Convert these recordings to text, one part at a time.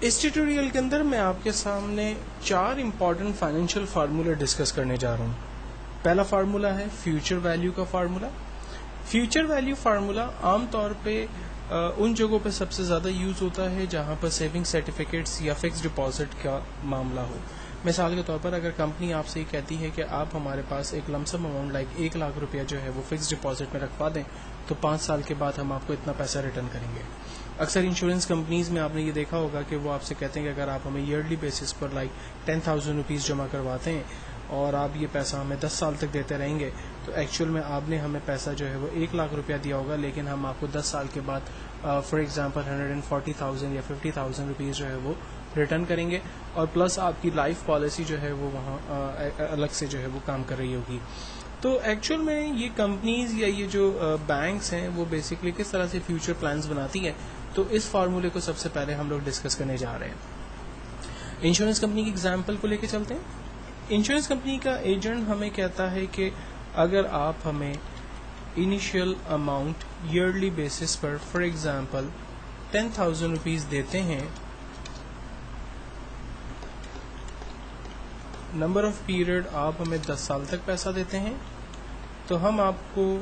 اس tutorial کے اندر میں آپ کے سامنے 4 امپورٹنٹ فائنینشیل فارمولے ڈسکس کرنے جا رہا ہوں۔ پہلا فارمولا ہے فیوچر ویلیو کا فارمولا۔ فیوچر ویلیو فارمولا عام طور پہ ان جگہوں پہ سب سے زیادہ یوز ہوتا ہے جہاں پر سیونگ سرٹیفکیٹس یا فکس ڈپازٹ کا معاملہ ہو۔ مثال کے طور پر اگر کمپنی آپ سے یہ کہتی ہے کہ آپ ہمارے پاس ایک لمسم اماؤنٹ لائک 1 لاکھ روپیہ جو ہے وہ فکس ڈپازٹ میں رکھوا دیں تو 5 سال کے بعد ہم آپ کو اتنا پیسہ ریٹرن کریں گے۔ اکثر انشورنس کمپنیز میں آپ نے یہ دیکھا ہوگا کہ وہ آپ سے کہتے ہیں کہ اگر آپ ہمیں ایئرلی بیسس پر لائک 10,000 روپیز جمع کرواتے ہیں اور آپ یہ پیسہ ہمیں 10 سال تک دیتے رہیں گے تو ایکچوئل میں آپ نے ہمیں پیسہ جو ہے وہ 1 لاکھ روپیہ دیا ہوگا، لیکن ہم آپ کو 10 سال کے بعد فار ایگزامپل 140,000 یا 50,000 روپیز جو ہے وہ ریٹرن کریں گے، اور پلس آپ کی لائف پالیسی جو ہے وہ وہاں الگ سے جو ہے وہ کام کر رہی ہوگی۔ تو ایکچوئل میں یہ کمپنیز یا یہ جو بینکس ہیں وہ بیسکلی کس طرح سے فیوچر پلانز بناتی ہیں، تو اس فارمولے کو سب سے پہلے ہم لوگ ڈسکس کرنے جا رہے ہیں۔ انشورنس کمپنی کی ایگزامپل کو لے کے چلتے ہیں۔ انشورنس کمپنی کا ایجنٹ ہمیں کہتا ہے کہ اگر آپ ہمیں انیشیل اماؤنٹ ایئرلی بیسس پر فار ایگزامپل 10,000 روپیز دیتے ہیں، نمبر آف پیریڈ آپ ہمیں 10 سال تک پیسہ دیتے ہیں، تو ہم آپ کو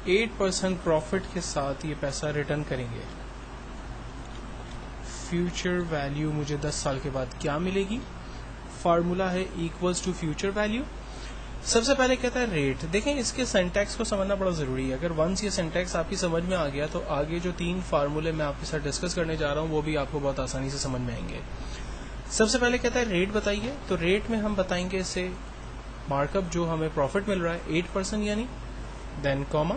8% پروفٹ کے ساتھ یہ پیسہ ریٹرن کریں گے۔ فیوچر ویلیو مجھے 10 سال کے بعد کیا ملے گی؟ فارمولا ہے ایکولز ٹو فیوچر ویلیو۔ سب سے پہلے کہتا ہے ریٹ۔ دیکھیں اس کے سینٹیکس کو سمجھنا بڑا ضروری ہے۔ اگر ونس یہ سینٹیکس آپ کی سمجھ میں آ گیا تو آگے جو 3 فارمولے میں آپ کے ساتھ ڈسکس کرنے جا رہا ہوں وہ بھی آپ کو بہت آسانی سے سمجھ میں آئیں گے۔ سب سے پہلے کہتا ہے ریٹ بتائیے، تو ریٹ میں ہم بتائیں گے اسے مارک اپ جو ہمیں پروفٹ مل رہا ہے 8% یعنی، دین کوما،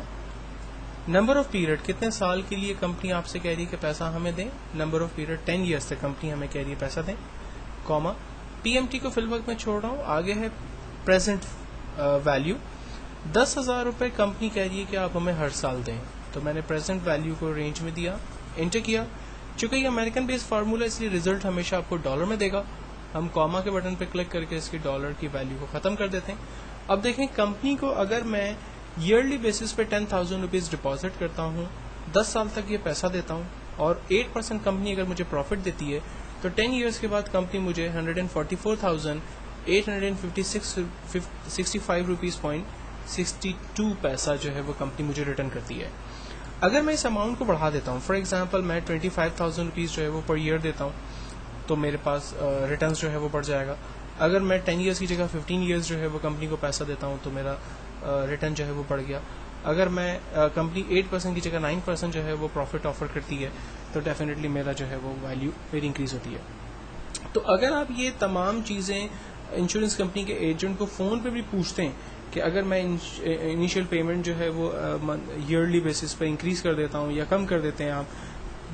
نمبر آف پیریڈ کتنے سال کے لیے کمپنی آپ سے کہہ رہی ہے کہ پیسہ ہمیں دیں، نمبر آف پیریڈ 10 ایئرس تک کمپنی ہمیں کہہ رہی ہے پیسہ دیں، کوما، پی ایم ٹی کو فی الوقت میں چھوڑ رہا ہوں، آگے ہے پریزنٹ ویلیو۔ 10,000 روپے کمپنی کہہ رہی ہے کہ آپ ہمیں ہر سال دیں، تو میں نے پریزنٹ ویلیو کو رینج میں دیا، انٹر کیا۔ چونکہ یہ امریکن بیس فارمولا اس لیے ریزلٹ ہمیشہ آپ کو ڈالر میں دے گا، ہم کوما کے بٹن پہ کلک کر کے اس کی ڈالر کی ویلیو کو ختم کر دیتے ہیں۔ اب دیکھیں کمپنی کو اگر میں ایئرلی بیسس پہ 10,000 روپیز ڈپازٹ کرتا ہوں، 10 سال تک یہ پیسہ دیتا ہوں، اور 8% کمپنی اگر مجھے پروفٹ دیتی ہے تو 10 ایئرس کے بعد کمپنی مجھے 144,865 روپیز .62 پیسہ جو ہے وہ کمپنی مجھے ریٹرن کرتی ہے۔ اگر میں اس اماؤنٹ کو بڑھا دیتا ہوں، فار ایگزامپل میں 25,000 روپیز جو ہے وہ پر ایئر دیتا ہوں، تو میرے پاس ریٹرنس جو ہے وہ بڑھ جائے گا۔ اگر میں 10 ایئرس کی جگہ 15 ایئرس جو ہے وہ کمپنی کو پیسہ دیتا ہوں تو میرا ریٹرن جو ہے وہ بڑھ گیا۔ اگر میں کمپنی 8% کی جگہ 9% جو ہے وہ پروفٹ آفر کرتی ہے تو ڈیفینیٹلی میرا جو ہے وہ ویلیو میری انکریز ہوتی ہے۔ تو اگر آپ یہ تمام چیزیں انشورنس کمپنی کے ایجنٹ کو فون پہ بھی پوچھتے ہیں کہ اگر میں انیشیل پیمنٹ جو ہے وہ ایئرلی بیسس پہ انکریز کر دیتا ہوں یا کم کر دیتے ہیں آپ،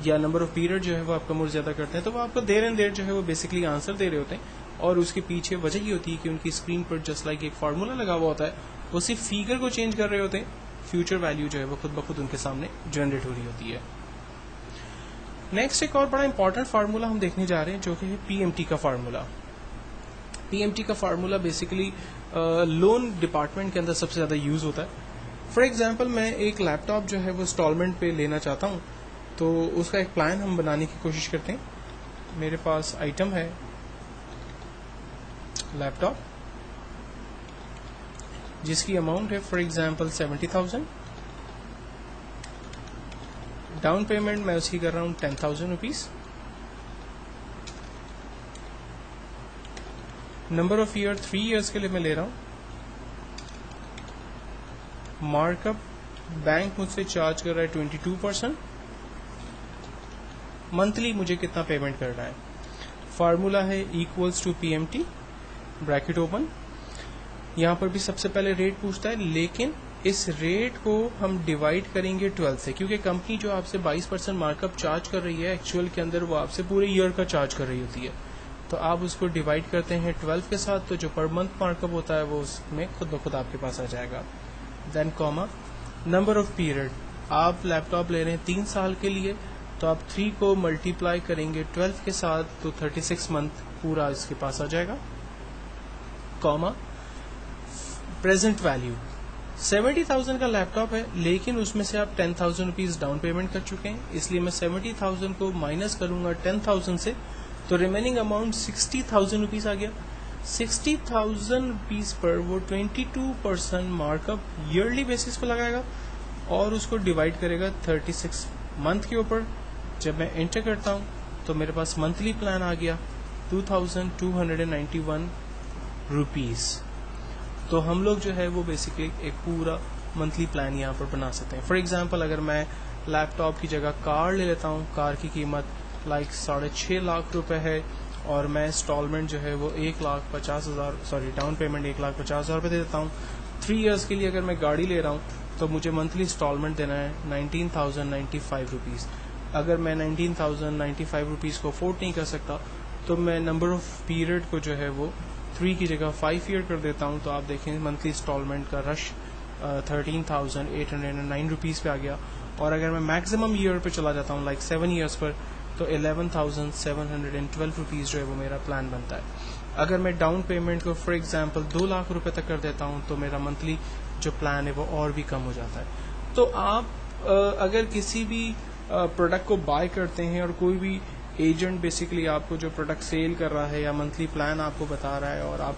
یا نمبر آف پیریڈ جو ہے وہ آپ کم اور زیادہ کرتے ہیں، تو وہ آپ کو دیر اینڈ دیر جو ہے وہ بیسکلی آنسر دے رہے ہوتے ہیں، اور اس کے پیچھے وجہ یہ ہوتی ہے کہ ان کی اسکرین پر جسٹ لائک ایک فارمولا لگا ہوا ہوتا ہے، وہ صرف فیگر کو چینج کر رہے ہوتے ہیں، فیوچر ویلیو جو ہے وہ خود بخود ان کے سامنے جنریٹ ہو رہی ہوتی ہے۔ نیکسٹ ایک اور بڑا امپورٹنٹ فارمولا ہم دیکھنے جا رہے ہیں جو کہ ہے پی ایم ٹی کا فارمولا۔ پی ایم ٹی کا فارمولا بیسکلی لون ڈپارٹمنٹ کے اندر سب سے زیادہ یوز ہوتا ہے۔ فار ایگزامپل میں ایک لیپ ٹاپ جو ہے وہ انسٹالمنٹ پہ لینا چاہتا ہوں، تو اس کا ایک پلان ہم بنانے کی کوشش کرتے ہیں۔ میرے پاس آئٹم ہے لیپ ٹاپ جس کی اماؤنٹ ہے فار ایگزامپل 70,000، ڈاؤن پیمنٹ میں اس کی کر رہا ہوں 10,000 rupees, number of year 3 years کے لیے میں لے رہا ہوں، مارک اپ بینک مجھ سے چارج کر رہا ہے 22%، منتھلی مجھے کتنا پیمنٹ کرنا ہے۔ فارمولا ہے equals to P M T, bracket open. یہاں پر بھی سب سے پہلے ریٹ پوچھتا ہے، لیکن اس ریٹ کو ہم ڈیوائڈ کریں گے 12 سے، کیونکہ کمپنی جو آپ سے 22% مارک اپ چارج کر رہی ہے ایکچوئل کے اندر وہ آپ سے پورے ایئر کا چارج کر رہی ہوتی ہے، تو آپ اس کو ڈیوائڈ کرتے ہیں 12 کے ساتھ، تو جو پر منتھ مارک اپ ہوتا ہے وہ اس میں خود بخود آپ کے پاس آ جائے گا۔ دین کوما، نمبر آف پیریڈ، آپ لیپ ٹاپ لے رہے ہیں 3 سال کے لیے، تو آپ 3 کو ملٹیپلائی کریں گے 12 کے ساتھ تو 36 منتھ پورا اس کے پاس آ جائے گا، کوما، پریزنٹ ویلیو 70,000 کا لیپ ٹاپ ہے، لیکن اس میں سے آپ 10,000 روپیز ڈاؤن پیمنٹ کر چکے ہیں، اس لیے میں 70,000 کو مائنس کروں گا 10,000 سے، تو ریمیننگ اماؤنٹ 60,000 روپیز آ گیا. 60,000 روپیز پر وہ 22% مارک اپ ایئرلی بیسس پہ لگائے گا اور اس کو ڈیوائڈ کرے گا 36 منتھ کے اوپر. جب میں انٹر کرتا ہوں تو میرے پاس منتھلی پلان آ گیا 2,291 روپیز. تو ہم لوگ جو ہے وہ بیسکلی ایک پورا منتھلی پلان یہاں پر بنا سکتے ہیں. فار ایگزامپل اگر میں لیپ ٹاپ کی جگہ کار لے لیتا ہوں, کار کی قیمت 6.5 لاکھ روپے ہے اور میں انسٹالمنٹ جو ہے وہ 1,50,000 ڈاؤن پیمنٹ 1,50,000 روپے دے دیتا ہوں. 3 ایئرس کے لیے اگر میں گاڑی لے رہا ہوں تو مجھے منتھلی انسٹالمنٹ دینا ہے 19,095 روپیز. اگر میں 19,095 روپیز کو افورڈ نہیں کر سکتا تو میں نمبر آف پیریڈ کو جو ہے وہ 3 کی جگہ 5 ایئر کر دیتا ہوں. تو آپ دیکھیں منتھلی انسٹالمنٹ کا رش 13,809 روپیز پہ آ گیا. اور اگر میں میکسیمم ایئر پہ چلا جاتا ہوں 7 ایئرس پر تو 11,712 روپیز جو ہے وہ میرا پلان بنتا ہے. اگر میں ڈاؤن پیمنٹ کو فار ایگزامپل 2 لاکھ روپے تک کر دیتا ہوں تو میرا منتھلی جو پلان ہے وہ اور بھی کم ہو جاتا ہے. تو آپ اگر کسی بھی پروڈکٹ کو بائی کرتے ہیں اور کوئی بھی ایجنٹ بیسکلی آپ کو جو پروڈکٹ سیل کر رہا ہے یا منتھلی پلان آپ کو بتا رہا ہے اور آپ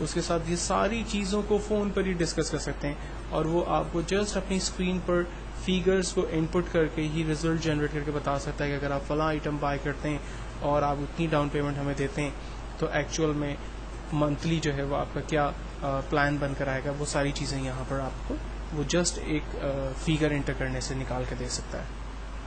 اس کے ساتھ یہ ساری چیزوں کو فون پر ہی ڈسکس کر سکتے ہیں اور وہ آپ کو جسٹ اپنی اسکرین پر فیگرز کو ان پٹ کر کے ہی ریزلٹ جنریٹ کر کے بتا سکتا ہے کہ اگر آپ فلاں آئٹم بائی کرتے ہیں اور آپ اتنی ڈاؤن پیمنٹ ہمیں دیتے ہیں تو ایکچوئل میں منتھلی جو ہے وہ آپ کا کیا پلان بن کر آئے گا. وہ ساری چیزیں یہاں پر آپ کو وہ جسٹ ایک فیگر انٹر کرنے سے نکال کے دے سکتا ہے.